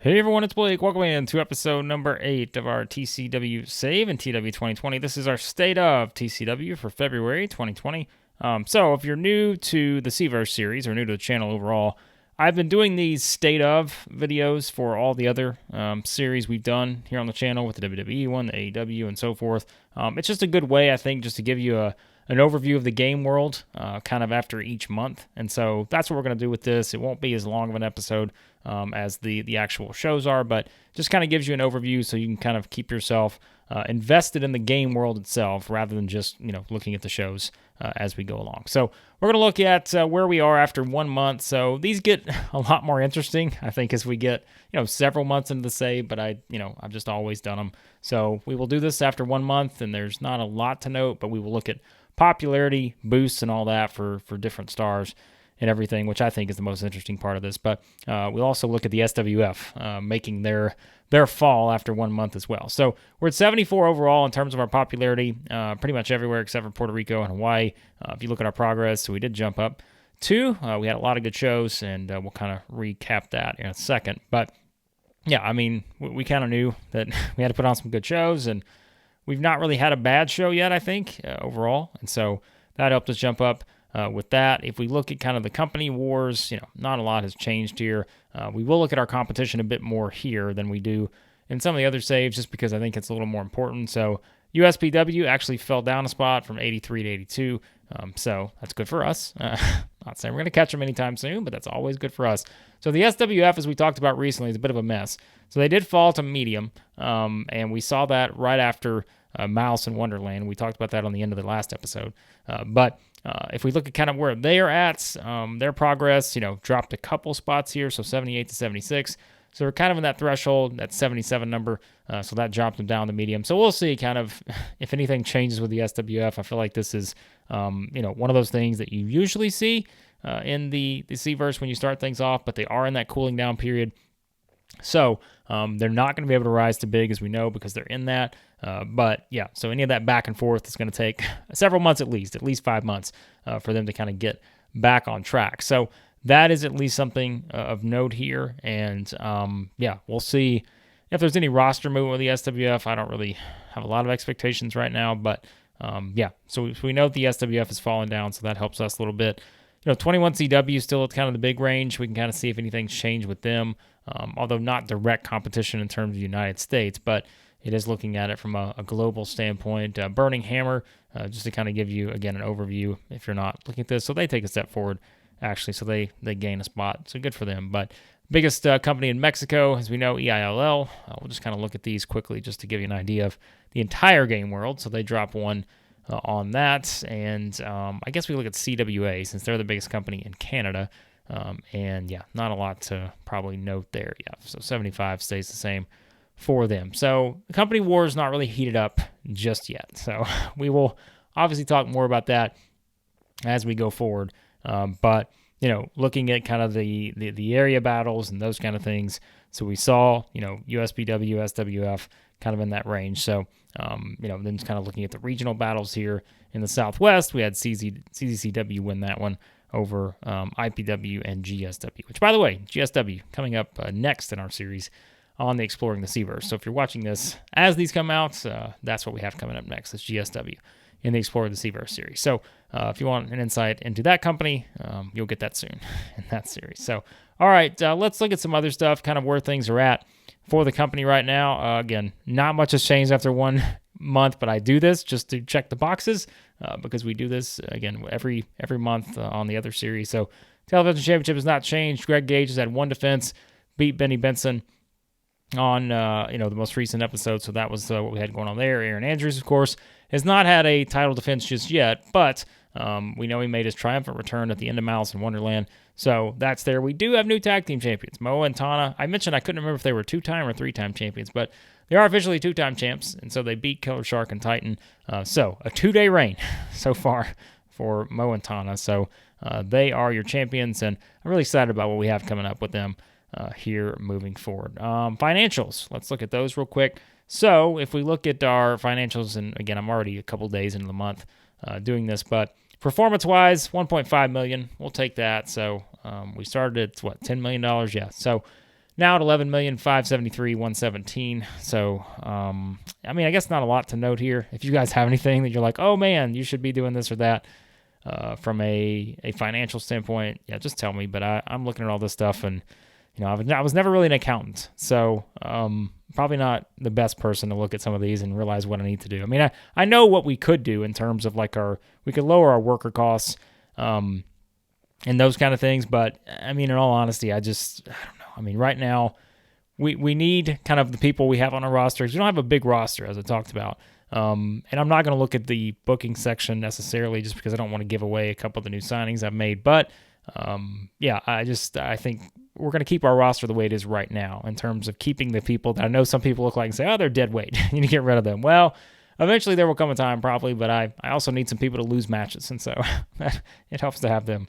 Hey everyone, it's Blake. Welcome in to episode number 8 of our TCW Save in TW 2020. This is our State of TCW for February 2020. So if you're new to the Seaverse series or new to the channel overall, I've been doing these State of videos for all the other series we've done here on the channel with the WWE one, the AEW, and so forth. It's just a good way, I think, just to give you an overview of the game world kind of after each month. And so that's what we're going to do with this. It won't be as long of an episode as the actual shows are, but just kind of gives you an overview so you can kind of keep yourself invested in the game world itself rather than just, looking at the shows as we go along. So we're going to look at where we are after 1 month. So these get a lot more interesting, I think, as we get, several months into the save, but I've just always done them. So we will do this after 1 month, and there's not a lot to note, but we will look at popularity boosts and all that for different stars and everything, which I think is the most interesting part of this. But we'll also look at the SWF making their fall after 1 month as well. So we're at 74 overall in terms of our popularity, pretty much everywhere except for Puerto Rico and Hawaii. If you look at our progress, so we did jump up 2. We had a lot of good shows, and we'll kind of recap that in a second. But yeah, I mean, we kind of knew that we had to put on some good shows, and we've not really had a bad show yet, I think, overall. And so that helped us jump up with that. If we look at kind of the company wars, not a lot has changed here. We will look at our competition a bit more here than we do in some of the other saves, just because I think it's a little more important. So USPW actually fell down a spot from 83 to 82. So that's good for us. Not saying we're going to catch them anytime soon, but that's always good for us. So the SWF, as we talked about recently, is a bit of a mess. So they did fall to medium, and we saw that right after Malice in Wonderland. We talked about that on the end of the last episode. But if we look at kind of where they are at, their progress, dropped a couple spots here, so 78 to 76. So we're kind of in that threshold, that 77 number, so that dropped them down to medium. So we'll see kind of if anything changes with the SWF. I feel like this is, one of those things that you usually see in the Seaverse when you start things off, but they are in that cooling down period. So they're not going to be able to rise to big, as we know, because they're in that. But yeah, so any of that back and forth is going to take several months at least 5 months for them to kind of get back on track. So that is at least something of note here. And yeah, we'll see if there's any roster movement with the SWF. I don't really have a lot of expectations right now, but yeah, so we know the SWF is falling down, so that helps us a little bit. 21CW is still at kind of the big range. We can kind of see if anything's changed with them, although not direct competition in terms of the United States, but it is looking at it from a global standpoint. Burning Hammer, just to kind of give you, again, an overview if you're not looking at this. So they take a step forward, actually, so they gain a spot. So good for them. But biggest company in Mexico, as we know, EILL. We'll just kind of look at these quickly just to give you an idea of the entire game world. So they drop 1 on that. And I guess we look at CWA since they're the biggest company in Canada. And yeah, not a lot to probably note there. Yeah, so 75 stays the same for them. So the company war is not really heated up just yet. So we will obviously talk more about that as we go forward. But looking at kind of the area battles and those kind of things. So we saw, USPW, SWF kind of in that range. So, then just kind of looking at the regional battles here in the Southwest, we had CZCW win that one over IPW and GSW, which, by the way, GSW coming up next in our series on the Exploring the Seaverse. So if you're watching this as these come out, that's what we have coming up next. It's GSW in the Exploring the Seaverse series. So if you want an insight into that company, you'll get that soon in that series. So, all right, let's look at some other stuff, kind of where things are at for the company right now. Again, not much has changed after 1 month, but I do this just to check the boxes because we do this, again, every month on the other series. So Television Championship has not changed. Greg Gage has had 1 defense, beat Benny Benson on the most recent episode. So that was what we had going on there. Aaron Andrews, of course, has not had a title defense just yet, but we know he made his triumphant return at the end of Malice in Wonderland. So that's there. We do have new tag team champions, Moa and Tana. I mentioned I couldn't remember if they were 2-time or 3-time champions, but they are officially 2-time champs, and so they beat Killer Shark and Titan. So a 2-day reign so far for Moa and Tana. So they are your champions, and I'm really excited about what we have coming up with them here moving forward. Financials, let's look at those real quick. So if we look at our financials, and again, I'm already a couple days into the month doing this, but performance-wise, $1.5 million, we'll take that. So we started at, $10 million? Yeah. So Now at 11,573,117. So, I mean, I guess not a lot to note here. If you guys have anything that you're like, oh man, you should be doing this or that from a financial standpoint, yeah, just tell me. But I'm looking at all this stuff, and I was never really an accountant, so probably not the best person to look at some of these and realize what I need to do. I mean, I know what we could do in terms of like we could lower our worker costs and those kind of things. But I mean, in all honesty, I don't know. I mean, right now we need kind of the people we have on our roster. We don't have a big roster, as I talked about. And I'm not going to look at the booking section necessarily just because I don't want to give away a couple of the new signings I've made. But yeah, I think we're going to keep our roster the way it is right now in terms of keeping the people that I know some people look like and say, oh, they're dead weight. You need to get rid of them. Well, eventually there will come a time probably, but I also need some people to lose matches. And so it helps to have them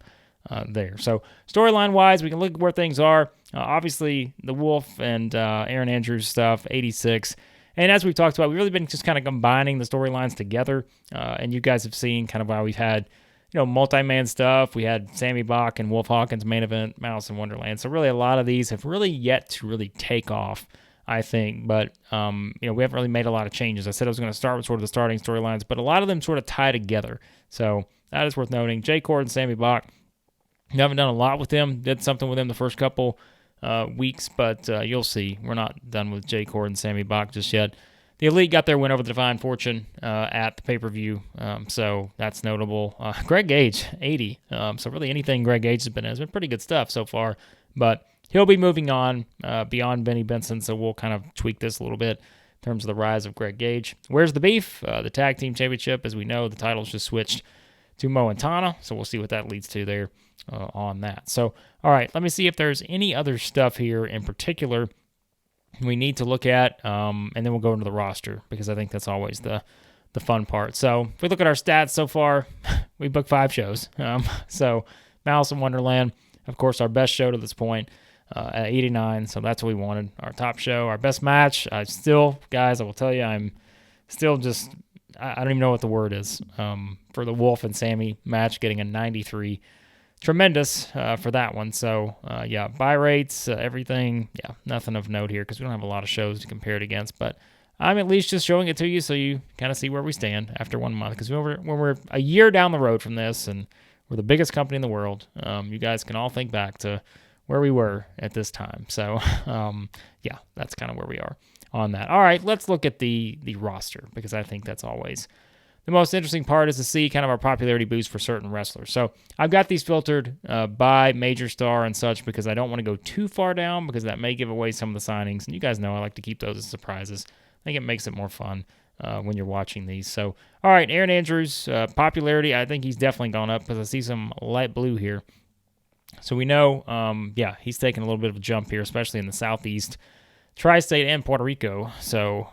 there. So storyline-wise, we can look at where things are. Obviously, the Wolf and Aaron Andrews stuff, 86. And as we've talked about, we've really been just kind of combining the storylines together. And you guys have seen kind of how we've had, multi-man stuff. We had Sammy Bach and Wolf Hawkins main event, Malice in Wonderland. So really a lot of these have really yet to really take off, I think. But, we haven't really made a lot of changes. I said I was going to start with sort of the starting storylines, but a lot of them sort of tie together. So that is worth noting. Jay Cord and Sammy Bach. We haven't done a lot with them. Did something with them the first couple weeks, but you'll see. We're not done with Jay Cord and Sammy Bach just yet. The Elite got their win over the Divine Fortune at the pay-per-view, so that's notable. Greg Gage, 80. So really anything Greg Gage has been pretty good stuff so far, but he'll be moving on beyond Benny Benson, so we'll kind of tweak this a little bit in terms of the rise of Greg Gage. Where's the beef? The Tag Team Championship, as we know, the title's just switched to Mo and Tana, so we'll see what that leads to there on that. So, all right, let me see if there's any other stuff here in particular we need to look at, and then we'll go into the roster because I think that's always the fun part. So if we look at our stats so far, we booked 5 shows. So Malice in Wonderland, of course, our best show to this point at 89, so that's what we wanted. Our top show, our best match. Guys, I will tell you, I'm still just, I don't even know what the word is, for the Wolf and Sammy match, getting a 93. Tremendous for that one. So, yeah, buy rates, everything. Yeah, nothing of note here because we don't have a lot of shows to compare it against. But I'm at least just showing it to you so you kind of see where we stand after 1 month. Because when we're a year down the road from this and we're the biggest company in the world, you guys can all think back to where we were at this time. So, yeah, that's kind of where we are on that. All right, let's look at the roster because I think that's always the most interesting part is to see kind of our popularity boost for certain wrestlers. So I've got these filtered by major star and such because I don't want to go too far down because that may give away some of the signings. And you guys know I like to keep those as surprises. I think it makes it more fun when you're watching these. So, all right, Aaron Andrews, popularity, I think he's definitely gone up because I see some light blue here. So we know, yeah, he's taking a little bit of a jump here, especially in the Southeast, Tri-State, and Puerto Rico. So,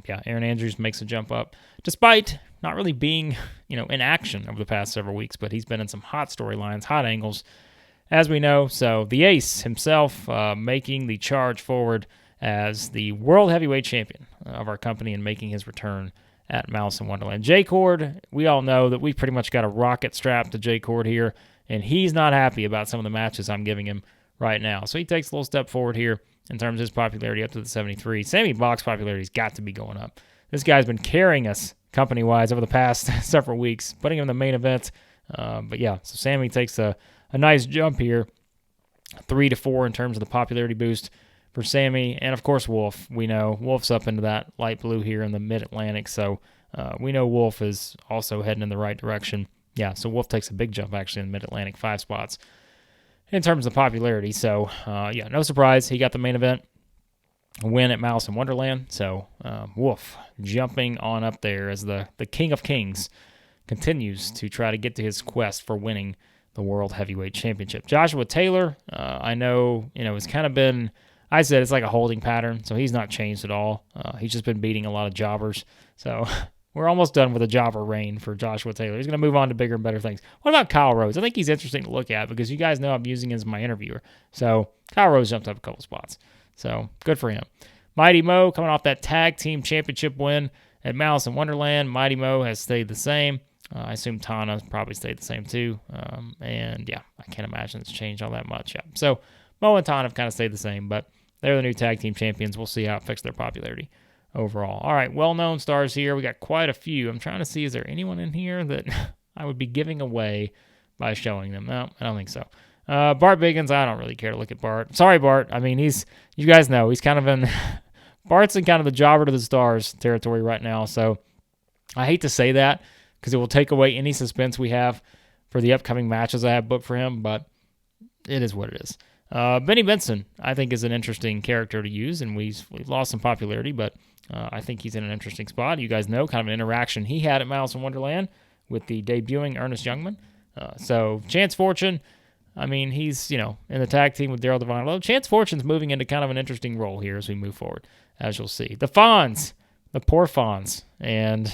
yeah, Aaron Andrews makes a jump up, despite not really being, in action over the past several weeks, but he's been in some hot storylines, hot angles, as we know. So the ace himself making the charge forward as the World Heavyweight Champion of our company and making his return at Malice in Wonderland. Jay Cord, we all know that we pretty much got a rocket strapped to Jay Cord here, and he's not happy about some of the matches I'm giving him right now. So he takes a little step forward here in terms of his popularity up to the 73. Sammy Bach's popularity's got to be going up. This guy's been carrying us company-wise over the past several weeks, putting him in the main event. But yeah, so Sammy takes a nice jump here, 3 to 4 in terms of the popularity boost for Sammy. And of course, Wolf. We know Wolf's up into that light blue here in the Mid-Atlantic, so we know Wolf is also heading in the right direction. Yeah, so Wolf takes a big jump actually in the Mid-Atlantic, 5 spots in terms of popularity. So yeah, no surprise, he got the main event win at Malice in Wonderland. So Wolf jumping on up there as the King of Kings continues to try to get to his quest for winning the World Heavyweight Championship. Joshua Taylor, I know, it's kind of been, I said it's like a holding pattern, so he's not changed at all. He's just been beating a lot of jobbers. So we're almost done with a jobber reign for Joshua Taylor. He's going to move on to bigger and better things. What about Kyle Rose? I think he's interesting to look at because you guys know I'm using him as my interviewer. So Kyle Rose jumped up a couple spots. So good for him. Mighty Mo coming off that tag team championship win at Malice in Wonderland. Mighty Mo has stayed the same. I assume Tana's probably stayed the same too. And yeah, I can't imagine it's changed all that much. Yeah. So Mo and Tana have kind of stayed the same, but they're the new tag team champions. We'll see how it affects their popularity overall. All right, well-known stars here. We got quite a few. I'm trying to see, is there anyone in here that I would be giving away by showing them? No, I don't think so. Bart Biggins, I don't really care to look at Bart. Sorry, Bart. I mean, you guys know, he's kind of in, Bart's in kind of the jobber to the stars territory right now. So I hate to say that because it will take away any suspense we have for the upcoming matches I have booked for him, but it is what it is. Benny Benson, I think, is an interesting character to use, and we've lost some popularity, but I think he's in an interesting spot. You guys know kind of an interaction he had at Malice in Wonderland with the debuting Ernest Youngman. So Chance Fortune, I mean, he's, in the tag team with Daryl Divine. Although Chance Fortune's moving into kind of an interesting role here as we move forward, as you'll see. The Fonz, the poor Fonz. And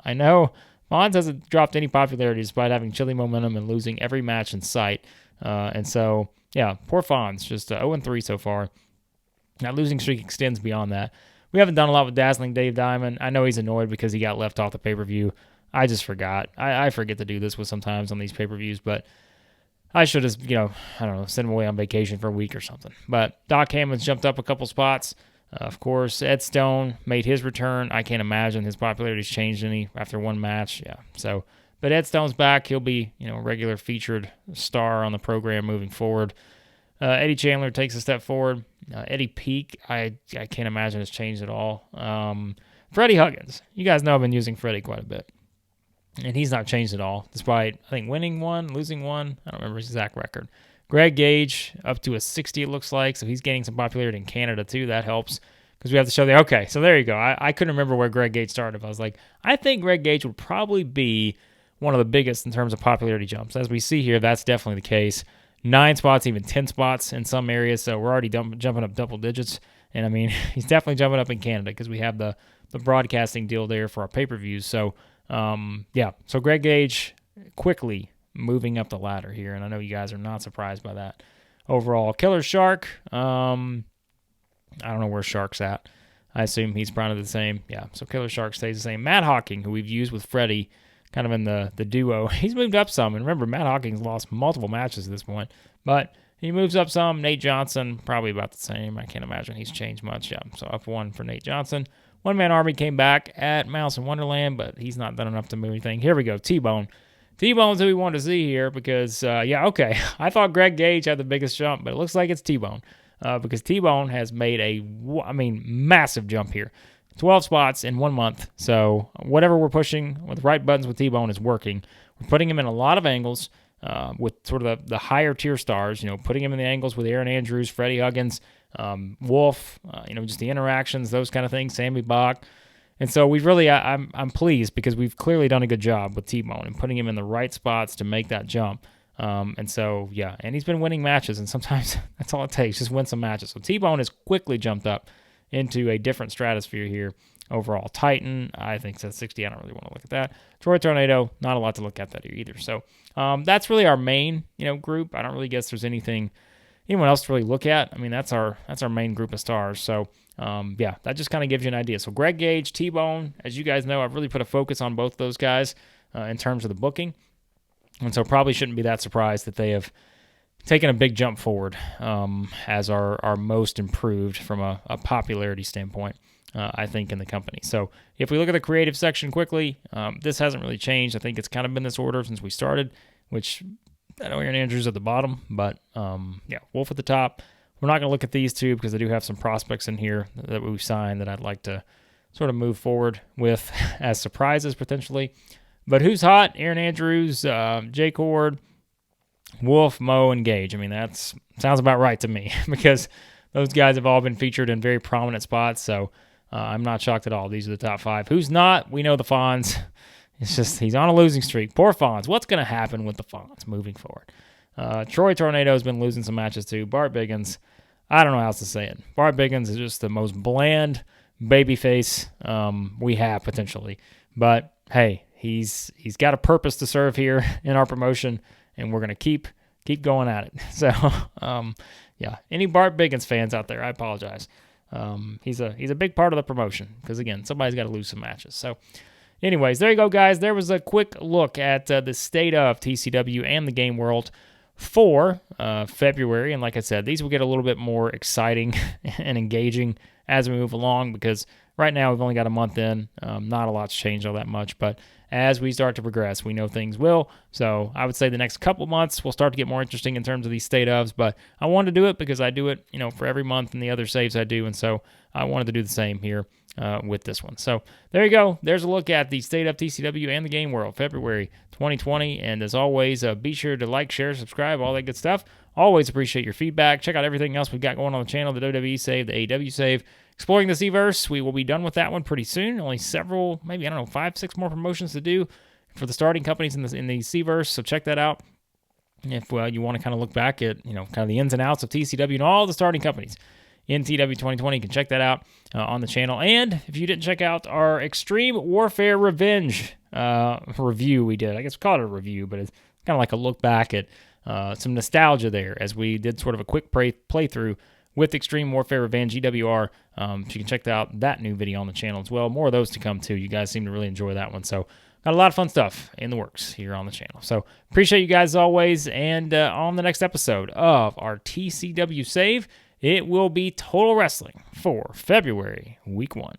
I know Fonz hasn't dropped any popularity despite having chilly momentum and losing every match in sight. And so, yeah, poor Fonz, just 0-3 so far. That losing streak extends beyond that. We haven't done a lot with Dazzling Dave Diamond. I know he's annoyed because he got left off the pay-per-view. I just forgot. I forget to do this with sometimes on these pay-per-views, but I should have, I don't know, send him away on vacation for a week or something. But Doc Hammond's jumped up a couple spots. Of course, Ed Stone made his return. I can't imagine his popularity's changed any after one match. Yeah, so, but Ed Stone's back. He'll be, a regular featured star on the program moving forward. Eddie Chandler takes a step forward. Eddie Peak, I can't imagine has changed at all. Freddie Huggins. You guys know I've been using Freddie quite a bit. And he's not changed at all, despite, I think, winning one, losing one. I don't remember his exact record. Greg Gage, up to a 60, it looks like. So he's gaining some popularity in Canada, too. That helps because we have to show okay, so there you go. I couldn't remember where Greg Gage started. I was like, I think Greg Gage would probably be one of the biggest in terms of popularity jumps. As we see here, that's definitely the case. 9 spots, even 10 spots in some areas. So we're already jumping up double digits. And, I mean, he's definitely jumping up in Canada because we have the broadcasting deal there for our pay-per-views. So, so Greg Gage quickly moving up the ladder here, and I know you guys are not surprised by that. Overall, Killer Shark, I don't know where Shark's at. I assume he's probably the same. Yeah, so Killer Shark stays the same. Matt Hawking, who we've used with Freddie, kind of in the duo, he's moved up some, and remember, Matt Hawking's lost multiple matches at this point, but he moves up some. Nate Johnson, probably about the same. I can't imagine he's changed much. Yeah, so up 1 for Nate Johnson. One Man Army came back at Malice in Wonderland, but he's not done enough to move anything. Here we go, T-Bone. T-Bone's who we wanted to see here because, okay. I thought Greg Gage had the biggest jump, but it looks like it's T-Bone because T-Bone has made a massive jump here. 12 spots in 1 month. So whatever we're pushing with the right buttons with T-Bone is working. We're putting him in a lot of angles with sort of the higher tier stars, putting him in the angles with Aaron Andrews, Freddie Huggins, Wolf, just the interactions, those kind of things, Sammy Bach. And so we've really, I'm pleased because we've clearly done a good job with T-Bone and putting him in the right spots to make that jump. And he's been winning matches, and sometimes that's all it takes, just win some matches. So T-Bone has quickly jumped up into a different stratosphere here overall. Titan, I think, says 60. I don't really want to look at that. Troy Tornado, not a lot to look at that here either. So that's really our main, group. I don't really guess there's anyone else to really look at. I mean, that's our main group of stars. So, that just kind of gives you an idea. So Greg Gage, T-Bone, as you guys know, I've really put a focus on both those guys in terms of the booking. And so probably shouldn't be that surprised that they have taken a big jump forward as our most improved from a popularity standpoint, I think, in the company. So if we look at the creative section quickly, this hasn't really changed. I think it's kind of been this order since we started, which I know Aaron Andrews at the bottom, but Wolf at the top. We're not going to look at these two because I do have some prospects in here that we've signed that I'd like to sort of move forward with as surprises potentially. But who's hot? Aaron Andrews, Jake Horde, Wolf, Mo, and Gage. I mean, that sounds about right to me because those guys have all been featured in very prominent spots, so I'm not shocked at all. These are the top 5. Who's not? We know the Fonz. It's just he's on a losing streak. Poor Fonz. What's going to happen with the Fonz moving forward? Troy Tornado has been losing some matches too. Bart Biggins, I don't know how else to say it. Bart Biggins is just the most bland babyface we have potentially. But hey, he's got a purpose to serve here in our promotion, and we're gonna keep going at it. So any Bart Biggins fans out there, I apologize. He's a big part of the promotion because again, somebody's got to lose some matches. So. Anyways, there you go, guys. There was a quick look at the state of TCW and the game world for February. And like I said, these will get a little bit more exciting and engaging as we move along, because right now we've only got a month in. Not a lot's changed all that much, but as we start to progress, we know things will. So I would say the next couple months will start to get more interesting in terms of these state ofs, but I wanted to do it because I do it, for every month and the other saves I do. And so I wanted to do the same here with this one. So there you go. There's a look at the state of TCW and the game world, February 2020. And as always, be sure to like, share, subscribe, all that good stuff. Always appreciate your feedback. Check out everything else we've got going on the channel, the WWE save, the AEW save, exploring the C-Verse. We will be done with that one pretty soon. Only several, maybe, 5, 6 more promotions to do for the starting companies in the C-Verse. So check that out. If you want to kind of look back at, kind of the ins and outs of TCW and all the starting companies in TW 2020, you can check that out on the channel. And if you didn't check out our Extreme Warfare Revenge review we did, I guess we call it a review, but it's kind of like a look back at some nostalgia there as we did sort of a quick playthrough with Extreme Warfare Revenge, EWR. So you can check out that new video on the channel as well. More of those to come too. You guys seem to really enjoy that one. So got a lot of fun stuff in the works here on the channel. So appreciate you guys as always. And on the next episode of our TCW save, it will be Total Wrestling for February Week 1.